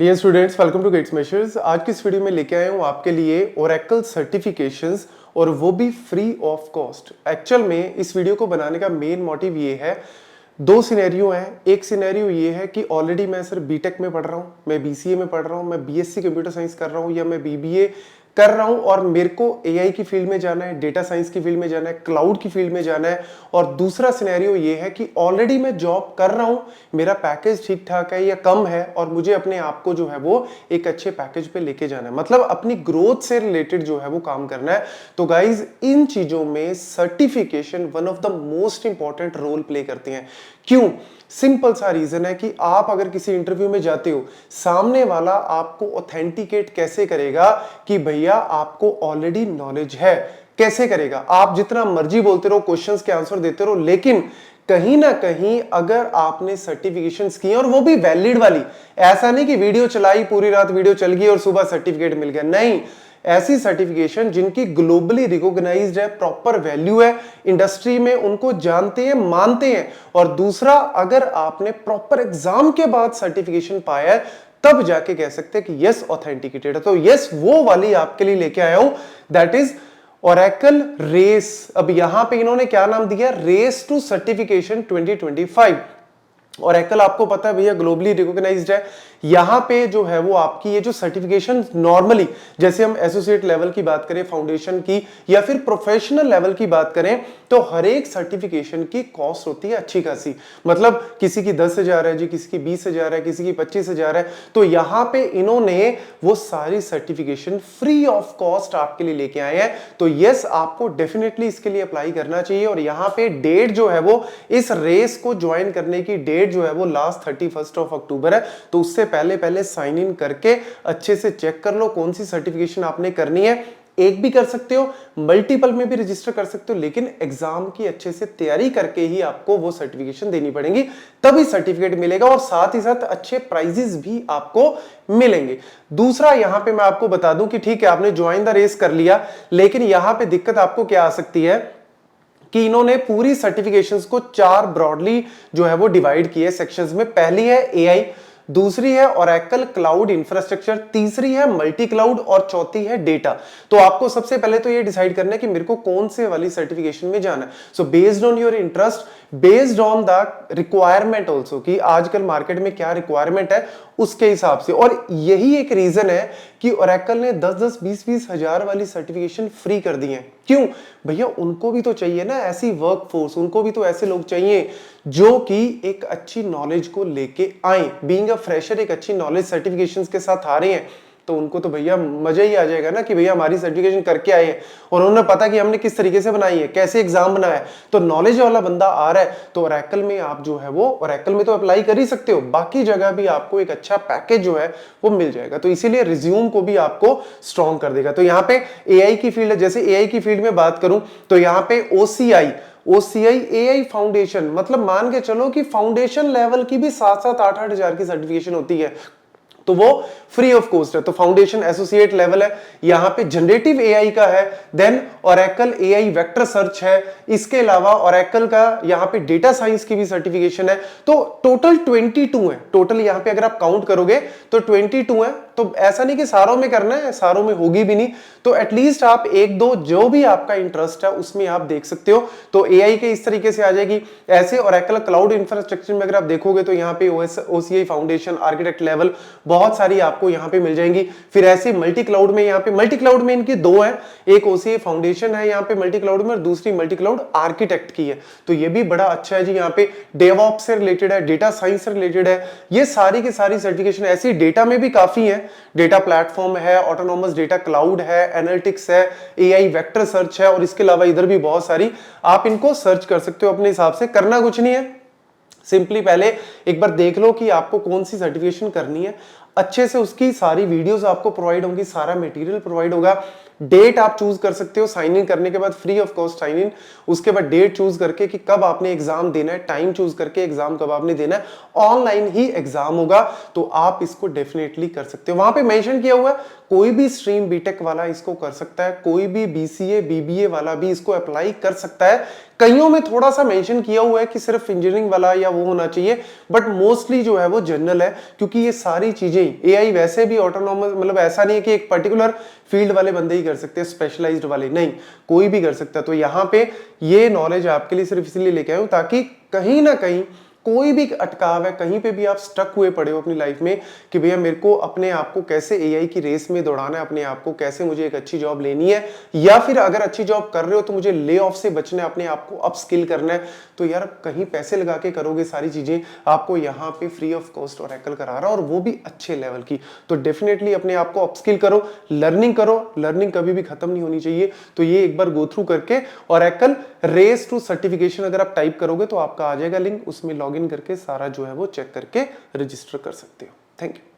Dear students, welcome to Gate Smashers. आज की इस वीडियो में लेके आया हूँ आपके लिए ओरेकल सर्टिफिकेशंस और वो भी फ्री ऑफ कॉस्ट। एक्चुअल में इस वीडियो को बनाने का मेन मोटिव ये है, दो सिनेरियो हैं। एक सिनेरियो ये है कि ऑलरेडी मैं सिर्फ बीटेक में पढ़ रहा हूँ, मैं बीसीए में पढ़ रहा हूँ, मैं बीएससी कंप्यूटर साइंस कर रहा हूँ या मैं बीबीए कर रहा हूं और मेरे को एआई की फील्ड में जाना है, डेटा साइंस की फील्ड में जाना है, क्लाउड की फील्ड में जाना है। और दूसरा सिनेरियो ये है कि ऑलरेडी मैं जॉब कर रहा हूं, मेरा पैकेज ठीक ठाक है या कम है और मुझे अपने आप को जो है वो एक अच्छे पैकेज पे लेके जाना है, मतलब अपनी ग्रोथ से रिलेटेड जो है वो काम करना है। तो गाइज, इन चीजों में certification one of the most important role play करते हैं। क्यों? सिंपल सा रीजन है कि आप अगर किसी इंटरव्यू में जाते हो, सामने वाला आपको ऑथेंटिकेट कैसे करेगा कि भैया आपको ऑलरेडी नॉलेज है। कैसे करेगा? आप जितना मर्जी बोलते रहो, क्वेश्चंस के आंसर देते रहो, लेकिन कहीं ना कहीं अगर आपने सर्टिफिकेशंस किए और वो भी वैलिड वाली, ऐसा नहीं कि वीडियो चलाई, पूरी रात वीडियो चल गई और सुबह सर्टिफिकेट मिल गया, नहीं। ऐसी सर्टिफिकेशन जिनकी ग्लोबली रिकॉग्नाइज्ड है, प्रॉपर वैल्यू है, इंडस्ट्री में उनको जानते हैं, मानते हैं। और दूसरा, अगर आपने प्रॉपर एग्जाम के बाद सर्टिफिकेशन पाया है, तब जाके कह सकते हैं कि यस ऑथेंटिकेटेड है। तो यस, वो वाली आपके लिए लेके आया हूं, दैट इज ओरेकल रेस। अब यहां पे इन्होंने क्या नाम दिया? Raise to certification 2025। ओरेकल आपको पता है भैया ग्लोबली रिकॉग्नाइज्ड है। यहां पे जो है वो आपकी ये जो सर्टिफिकेशन नॉर्मली, जैसे हम एसोसिएट लेवल की बात करें, फाउंडेशन की या फिर प्रोफेशनल लेवल की बात करें, तो हर एक सर्टिफिकेशन की कॉस्ट होती है अच्छी खासी। मतलब किसी की 10,000 है जी, किसी की 20,000 है, किसी की 25,000 है। तो यहां पे इन्होंने वो सारी सर्टिफिकेशन फ्री ऑफ कॉस्ट आपके लिए लेके आए हैं। तो यस, आपको डेफिनेटली इसके लिए अप्लाई करना चाहिए। और यहां पे डेट जो है वो, इस रेस को ज्वाइन करने की डेट जो है वो लास्ट 31 अक्टूबर है। तो उससे पहले साइन इन करके अच्छे से चेक कर लो कौन सी सर्टिफिकेशन आपने करनी है। एक भी कर सकते हो, मल्टीपल में भी रजिस्टर कर सकते हो, लेकिन एग्जाम की अच्छे से तैयारी करके ही आपको वो सर्टिफिकेशन देनी पड़ेगी, तभी सर्टिफिकेट मिलेगा और साथ ही साथ अच्छे प्राइजेस भी आपको मिलेंगे। दूसरा, यहां पे मैं आपको बता दूं कि ठीक है, आपने ज्वाइन द रेस कर लिया, लेकिन यहां पे दिक्कत आपको क्या आ सकती है कि इन्होंने पूरी सर्टिफिकेशंस को 4 ब्रॉडली जो है वो डिवाइड किए सेक्शंस में। पहली है एआई, दूसरी है ओरेकल क्लाउड इंफ्रास्ट्रक्चर, तीसरी है मल्टी क्लाउड और चौथी है डेटा। तो आपको सबसे पहले तो ये डिसाइड करना है कि मेरे को कौन से वाली सर्टिफिकेशन में जाना है। So based on your interest, based on the requirement also, कि आजकल मार्केट में क्या रिक्वायरमेंट है उसके हिसाब से। और यही एक रीजन है कि ओरेकल ने 10-10, 20-20 हजार वाली सर्टिफिकेशन फ्री कर दी है। क्यों भैया? उनको भी तो चाहिए ना ऐसी वर्क फोर्स, उनको भी तो ऐसे लोग चाहिए जो कि एक अच्छी नॉलेज को लेके आए। बीइंग अ फ्रेशर एक अच्छी नॉलेज सर्टिफिकेशंस के साथ आ रहे हैं, तो उनको तो भैया मजा ही आ जाएगा ना कि भैया हमारी सर्टिफिकेशन करके आए हैं और उन्होंने पता कि हमने किस तरीके से बनाई है, कैसे एग्जाम बनाया है। तो नॉलेज वाला बंदा आ रहा है, तो ओरेकल में आप जो है वो, ओरेकल में तो अप्लाई कर ही सकते हो, बाकी जगह भी आपको एक अच्छा पैकेज जो है वो मिल जाएगा। तो इसीलिए रिज्यूम को भी आपको स्ट्रॉन्ग कर देगा। तो यहाँ पे एआई की फील्ड है, जैसे एआई की फील्ड में बात करूं तो यहाँ पे ओसीआई एआई फाउंडेशन, मतलब मान के चलो कि फाउंडेशन लेवल की भी 7-7, 8-8 हजार की सर्टिफिकेशन होती है, तो वो फ्री ऑफ कॉस्ट है। तो फाउंडेशन एसोसिएट लेवल है, यहां पे जनरेटिव एआई का है, then Oracle AI vector search है, इसके अलावा ओरेकल का यहां पे डेटा साइंस की भी सर्टिफिकेशन है। तो टोटल 22 है। टोटल यहां पे अगर आप काउंट करोगे तो 22 है। तो ऐसा नहीं कि सारों में करना है, सारों में होगी भी नहीं, तो एटलीस्ट आप एक दो जो भी आपका इंटरेस्ट है उसमें आप देख सकते हो। तो एआई के इस तरीके से आ जाएगी। ऐसे ओरेकल क्लाउड इंफ्रास्ट्रक्चर में अगर आप देखोगे तो यहाँ पे ओसीआई फाउंडेशन, आर्किटेक्ट लेवल, बहुत सारी आपको यहाँ पे मिल जाएंगी। फिर ऐसे मल्टी क्लाउड में, यहाँ पे मल्टी क्लाउड में इनकी दो है, एक ओसीआई फाउंडेशन है यहाँ पे मल्टी क्लाउड में और दूसरी मल्टी क्लाउड आर्किटेक्ट की है। तो ये भी बड़ा अच्छा है जी। यहाँ पे डेवऑप्स से रिलेटेड है, डेटा साइंस से रिलेटेड है, ये सारी की सारी सर्टिफिकेशन। ऐसी डेटा में भी काफी है, डेटा प्लेटफॉर्म है, ऑटोनॉमस डेटा क्लाउड है, एनालिटिक्स है, एआई वेक्टर सर्च है, और इसके अलावा इधर भी बहुत सारी, आप इनको सर्च कर सकते हो अपने हिसाब से। करना कुछ नहीं है, सिंपली पहले एक बार देख लो कि आपको कौन सी सर्टिफिकेशन करनी है, अच्छे से उसकी सारी वीडियोस आपको प्रोवाइड होंगी, सारा मटेरियल प्रोवाइड होगा। डेट आप चूज कर सकते हो साइन इन करने के बाद, free of cost sign in. उसके बाद डेट चूज करके कि कब आपने एग्जाम देना है, टाइम चूज करके एग्जाम कब आपने देना है, ऑनलाइन ही एग्जाम होगा। तो आप इसको डेफिनेटली कर सकते हो। वहां पे मेंशन किया हुआ है कोई भी स्ट्रीम बीटेक वाला इसको कर सकता है, कोई भी बीसीए बीबीए वाला भी इसको अप्लाई कर सकता है। कईयों में थोड़ा सा मेंशन किया हुआ है कि सिर्फ इंजीनियरिंग वाला या वो होना चाहिए, बट मोस्टली जो है वो जनरल है, क्योंकि ये सारी चीजें चीजें ही। एआई वैसे भी ऑटोनॉमस, मतलब ऐसा नहीं है कि एक पर्टिकुलर फील्ड वाले बंदे ही कर सकते हैं, स्पेशलाइज्ड वाले नहीं, कोई भी कर सकता है। तो यहाँ पे ये नॉलेज आपके लिए सिर्फ इसलिए लेके आया हूं ताकि कहीं ना कहीं कोई भी अटकाव है, कहीं पे भी आप स्टक हुए पड़े हो अपनी लाइफ में कि भैया मेरे को अपने आप को कैसे एआई की रेस में दौड़ाना है, अपने आप को कैसे मुझे एक अच्छी जॉब लेनी है, या फिर अगर अच्छी जॉब कर रहे हो तो मुझे ले ऑफ से बचना है, अपने आप को अप स्किल करना है, तो यार कहीं पैसे लगा के करोगे सारी चीजें, आपको यहाँ पे फ्री ऑफ कॉस्ट ओरेकल करा रहा है और वो भी अच्छे लेवल की। तो डेफिनेटली अपने आप को अपस्किल करो, लर्निंग करो, लर्निंग कभी भी खत्म नहीं होनी चाहिए। तो ये एक बार गो थ्रू करके ओरेकल रेस टू सर्टिफिकेशन अगर आप टाइप करोगे तो आपका आ जाएगा लिंक, उसमें लॉगिन करके सारा जो है वो चेक करके रजिस्टर कर सकते हो। Thank you.